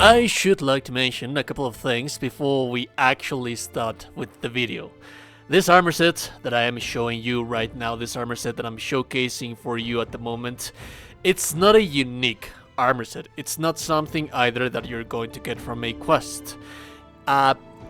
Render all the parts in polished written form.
I should like to mention a couple of things before we actually start with the video. This armor set that I am showing you right now, this armor set that I'm showcasing for you at the moment, it's not a unique armor set. It's not something either that you're going to get from a quest.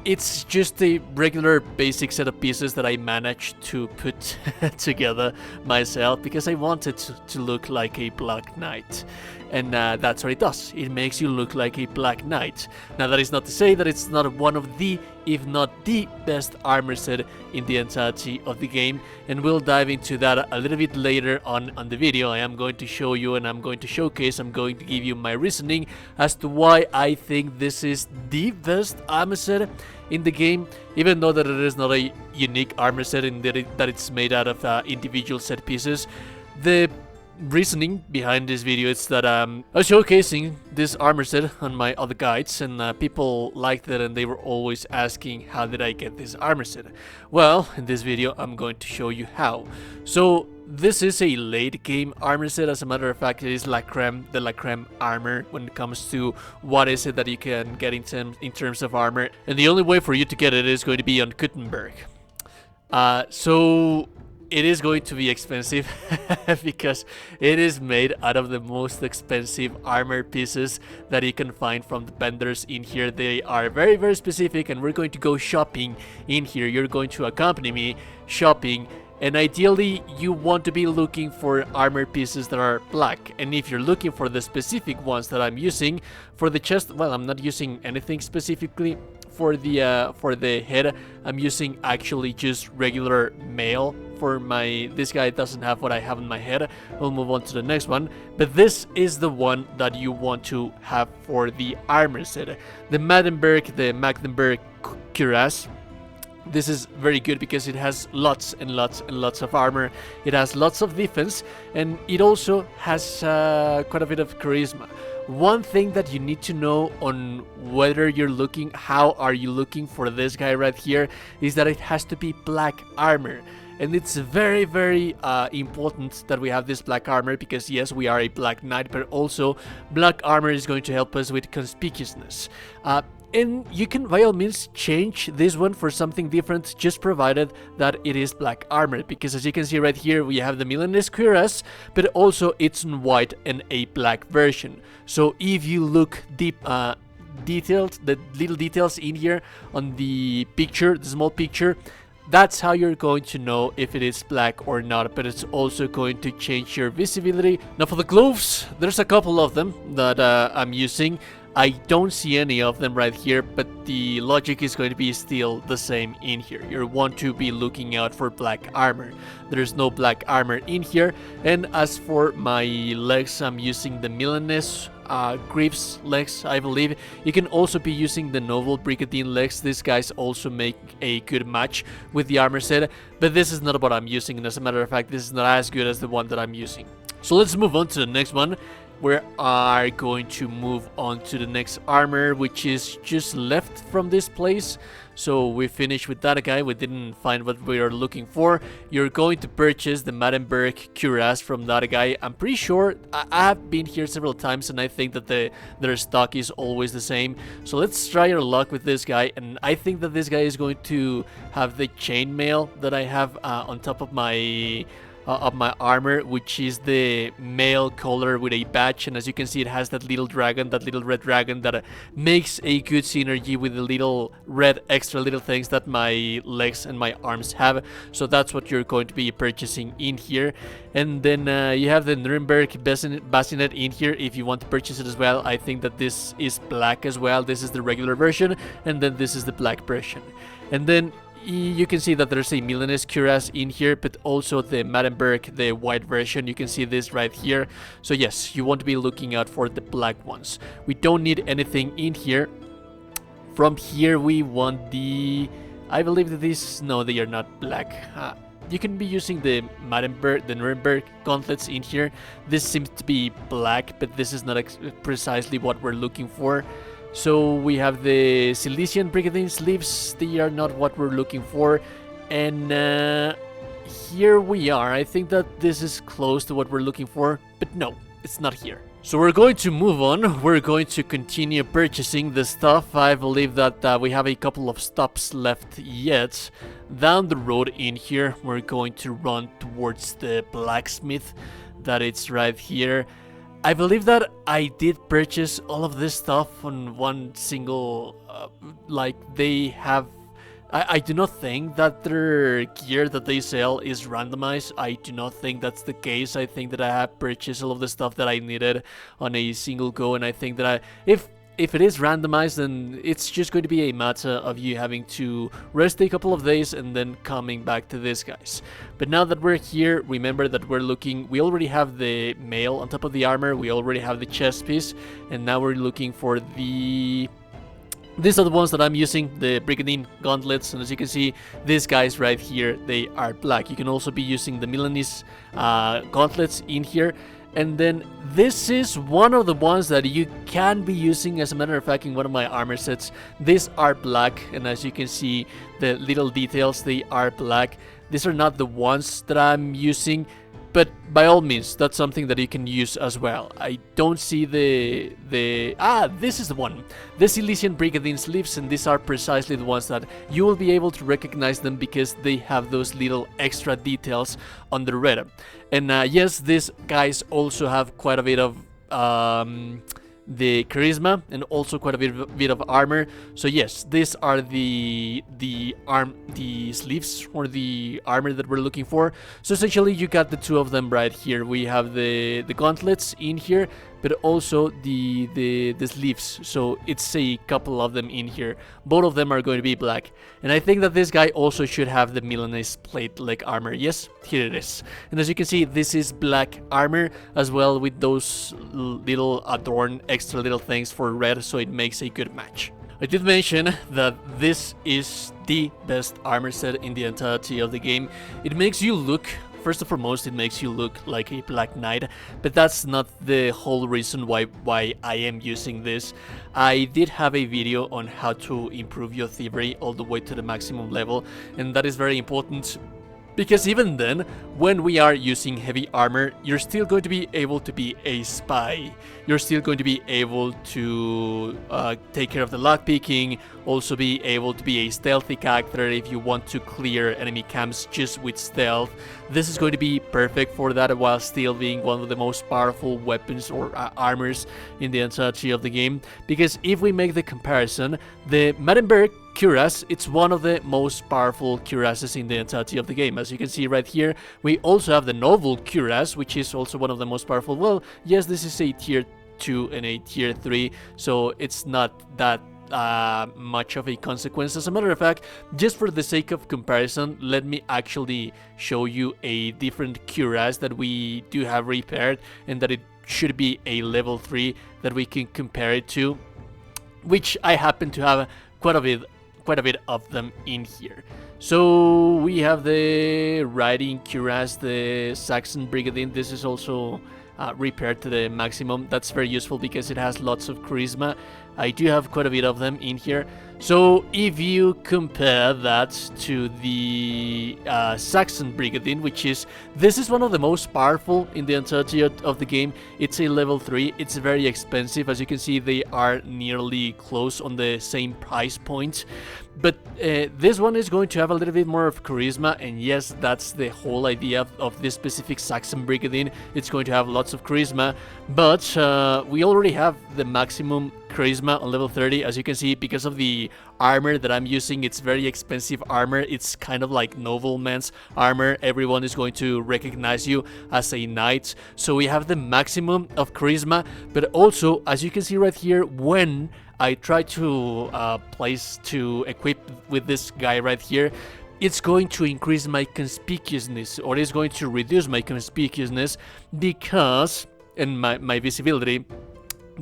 It's just a regular basic set of pieces that I managed to put together myself because I wanted to look like a Black Knight. And that's what it does. It makes you look like a Black Knight. Now that is not to say that it's not one of the, if not the best armor set in the entirety of the game. And we'll dive into that a little bit later on the video. I am going to show you and I'm going to showcase, I'm going to give you my reasoning as to why I think this is the best armor set in the game. Even though that it is not a unique armor set in that it's made out of individual set pieces. The reasoning behind this video is that I was showcasing this armor set on my other guides, and people liked it and they were always asking how did I get this armor set. Well, in this video I'm going to show you how. So this is a late game armor set. As a matter of fact, it is La Creme, the La Creme armor when it comes to what is it that you can get in terms of armor, and the only way for you to get it is going to be on Gutenberg. So it is going to be expensive because it is made out of the most expensive armor pieces that you can find from the vendors in here. They are very, very specific, and we're going to go shopping in here. You're going to accompany me shopping, and ideally you want to be looking for armor pieces that are black. And if you're looking for the specific ones that I'm using for the chest, well, I'm not using anything specifically for the head. I'm using actually just regular mail for my, this guy doesn't have what I have in my head. We'll move on to the next one, but this is the one that you want to have for the armor set, the Magdeburg cuirass. This is very good because it has lots and lots and lots of armor. It has lots of defense, and it also has quite a bit of charisma. One thing that you need to know on whether you're looking, how are you looking for this guy right here, is that it has to be black armor. And it's very, very important that we have this black armor because yes, we are a Black Knight, but also black armor is going to help us with conspicuousness. And you can by all means change this one for something different, just provided that it is black armor, because as you can see right here we have the Milanese cuirass, but also it's in white and a black version. So if you look deep detailed, the little details in here on the picture, the small picture, that's how you're going to know if it is black or not, but it's also going to change your visibility. Now for the gloves, there's a couple of them that I'm using. I don't see any of them right here, but the logic is going to be still the same in here. You want to be looking out for black armor. There's no black armor in here. And as for my legs, I'm using the Milanese Greaves legs, I believe. You can also be using the Noble Brigandine legs. These guys also make a good match with the armor set, but this is not what I'm using, and as a matter of fact, this is not as good as the one that I'm using. So let's move on to the next one. We are going to move on to the next armor, which is just left from this place. So we finished with that guy. We didn't find what we are looking for. You're going to purchase the Magdeburg cuirass from that guy. I'm pretty sure I have been here several times, and I think that their stock is always the same. So let's try our luck with this guy, and I think that this guy is going to have the chainmail that I have on top of my armor, which is the male color with a badge, and as you can see it has that little dragon, that little red dragon that makes a good synergy with the little red extra little things that my legs and my arms have. So that's what you're going to be purchasing in here. And then you have the Nuremberg bassinet in here if you want to purchase it as well. I think that this is black as well. This is the regular version, and then this is the black version. And then you can see that there's a Milanese cuirass in here, but also the Magdeburg, the white version. You can see this right here. So yes, you want to be looking out for the black ones. We don't need anything in here. From here we want the, I believe that these, no, they are not black. You can be using the Magdeburg, the Nuremberg gauntlets in here. This seems to be black, but this is not precisely what we're looking for. So we have the Silesian Brigandine sleeves. They are not what we're looking for. And here we are. I think that this is close to what we're looking for, but no, it's not here. So we're going to move on. We're going to continue purchasing the stuff. I believe that we have a couple of stops left yet. Down the road in here, we're going to run towards the blacksmith that it's right here. I believe that I did purchase all of this stuff on one single, like they have. I do not think that their gear that they sell is randomized. I do not think that's the case. I think that I have purchased all of the stuff that I needed on a single go, and I think that if it is randomized, then it's just going to be a matter of you having to rest a couple of days and then coming back to this, guys. But now that we're here, remember that we already have the mail on top of the armor, we already have the chest piece, and now we're looking for the... These are the ones that I'm using, the Brigandine gauntlets, and as you can see, these guys right here, they are black. You can also be using the Milanese gauntlets in here. And then this is one of the ones that you can be using, as a matter of fact, in one of my armor sets. These are black, and as you can see, the little details, they are black. These are not the ones that I'm using, but by all means, that's something that you can use as well. I don't see this is the one. The Silesian Brigandine sleeves, and these are precisely the ones that you will be able to recognize them because they have those little extra details on the red. And yes, these guys also have quite a bit of the charisma and also quite a bit of armor. So yes, these are the sleeves or the armor that we're looking for. So essentially you got the two of them right here. We have the gauntlets in here, but also the sleeves. So it's a couple of them in here. Both of them are going to be black. And I think that this guy also should have the Milanese plate leg armor. Yes, here it is. And as you can see, this is black armor as well, with those little adorned extra little things for red, so it makes a good match. I did mention that this is the best armor set in the entirety of the game. It makes you look... First and foremost, it makes you look like a Black Knight, but that's not the whole reason why I am using this. I did have a video on how to improve your thievery all the way to the maximum level, and that is very important. Because even then, when we are using heavy armor, you're still going to be able to be a spy. You're still going to be able to take care of the lockpicking, also be able to be a stealthy character if you want to clear enemy camps just with stealth. This is going to be perfect for that, while still being one of the most powerful weapons or armors in the entirety of the game. Because if we make the comparison, the Maddenberg cuirass, it's one of the most powerful cuirasses in the entirety of the game. As you can see right here, we also have the Noble cuirass, which is also one of the most powerful. Well, yes, this is a tier 2 and a tier 3, so it's not that much of a consequence. As a matter of fact, just for the sake of comparison, let me actually show you a different cuirass that we do have repaired, and that it should be a level 3 that we can compare it to, which I happen to have quite a bit of them in here. So we have the riding cuirass, the Saxon Brigandine. This is also repaired to the maximum. That's very useful because it has lots of charisma. I do have quite a bit of them in here. So if you compare that to the Saxon Brigandine, which is, this is one of the most powerful in the entirety of the game. It's a level 3, it's very expensive. As you can see, they are nearly close on the same price point. But this one is going to have a little bit more of charisma, and yes, that's the whole idea of this specific Saxon Brigandine. It's going to have lots of charisma, but we already have the maximum charisma on level 30. As you can see, because of the armor that I'm using, it's very expensive armor. It's kind of like nobleman's armor. Everyone is going to recognize you as a knight. So we have the maximum of charisma, but also, as you can see right here, when I try to equip with this guy right here, it's going to increase my conspicuousness, or it's going to reduce my conspicuousness because, and my visibility,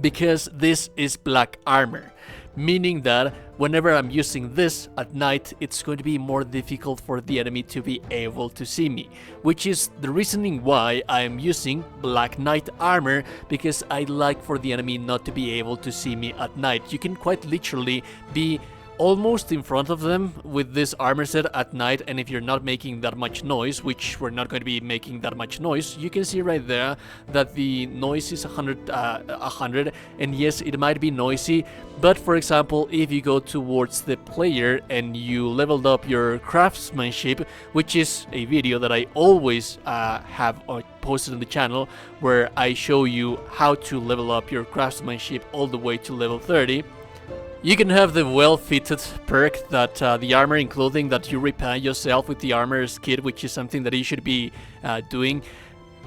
because this is black armor, meaning that whenever I'm using this at night, it's going to be more difficult for the enemy to be able to see me, which is the reasoning why I'm using black knight armor, because I like for the enemy not to be able to see me at night. You can quite literally be almost in front of them with this armor set at night, and if you're not making that much noise, which we're not going to be making that much noise, you can see right there that the noise is 100, and yes, it might be noisy, but for example, if you go towards the player and you leveled up your craftsmanship, which is a video that I always have posted on the channel, where I show you how to level up your craftsmanship all the way to level 30, you can have the well-fitted perk that the armor and clothing that you repair yourself with the armor's kit, which is something that you should be doing.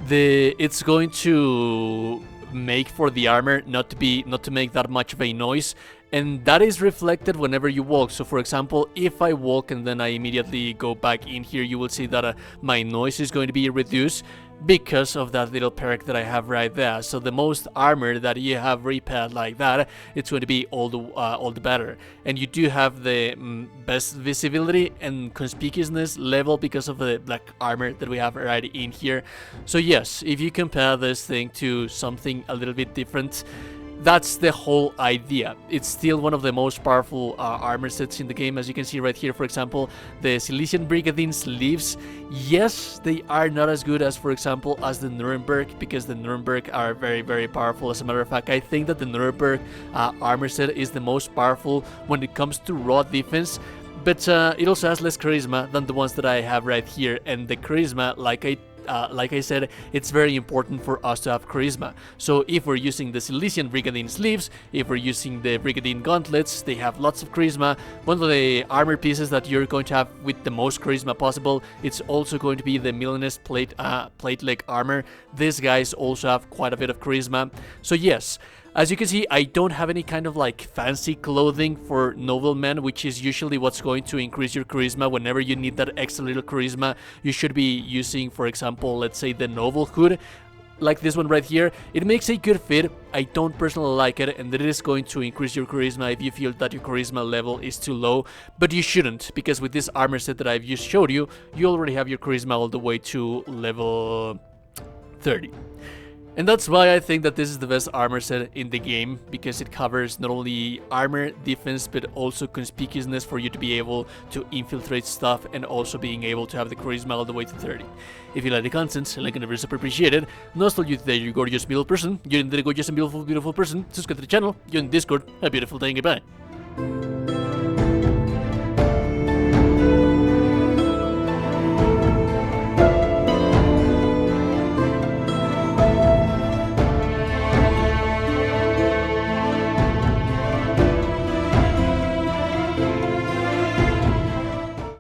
It's going to make for the armor not to make that much of a noise, and that is reflected whenever you walk. So for example, if I walk and then I immediately go back in here, you will see that my noise is going to be reduced because of that little perk that I have right there. So the most armor that you have repaired like that, it's going to be all the better. And you do have the best visibility and conspicuousness level because of the black armor that we have right in here. So yes, if you compare this thing to something a little bit different, that's the whole idea. It's still one of the most powerful armor sets in the game. As you can see right here, for example, the Silesian Brigandine sleeves. Yes, they are not as good as, for example, as the Nuremberg, because the Nuremberg are very, very powerful. As a matter of fact, I think that the Nuremberg armor set is the most powerful when it comes to raw defense. But it also has less charisma than the ones that I have right here. And the charisma, like I said, it's very important for us to have charisma. So if we're using the Silesian Brigandine sleeves, if we're using the Brigandine gauntlets, they have lots of charisma. One of the armor pieces that you're going to have with the most charisma possible, it's also going to be the Milanese plate leg armor. These guys also have quite a bit of charisma. So yes, as you can see, I don't have any kind of like fancy clothing for noblemen, which is usually what's going to increase your charisma. Whenever you need that extra little charisma, you should be using, for example, let's say the noble hood, like this one right here. It makes a good fit. I don't personally like it, and it is going to increase your charisma if you feel that your charisma level is too low, but you shouldn't, because with this armor set that I've just showed you, you already have your charisma all the way to level 30. And that's why I think that this is the best armor set in the game, because it covers not only armor, defense, but also conspicuousness for you to be able to infiltrate stuff, and also being able to have the charisma all the way to 30. If you like the content, like and never super appreciated. Not all you today, you gorgeous beautiful person. You're indeed a gorgeous and beautiful person. Subscribe to the channel. You're in Discord. A beautiful day and goodbye.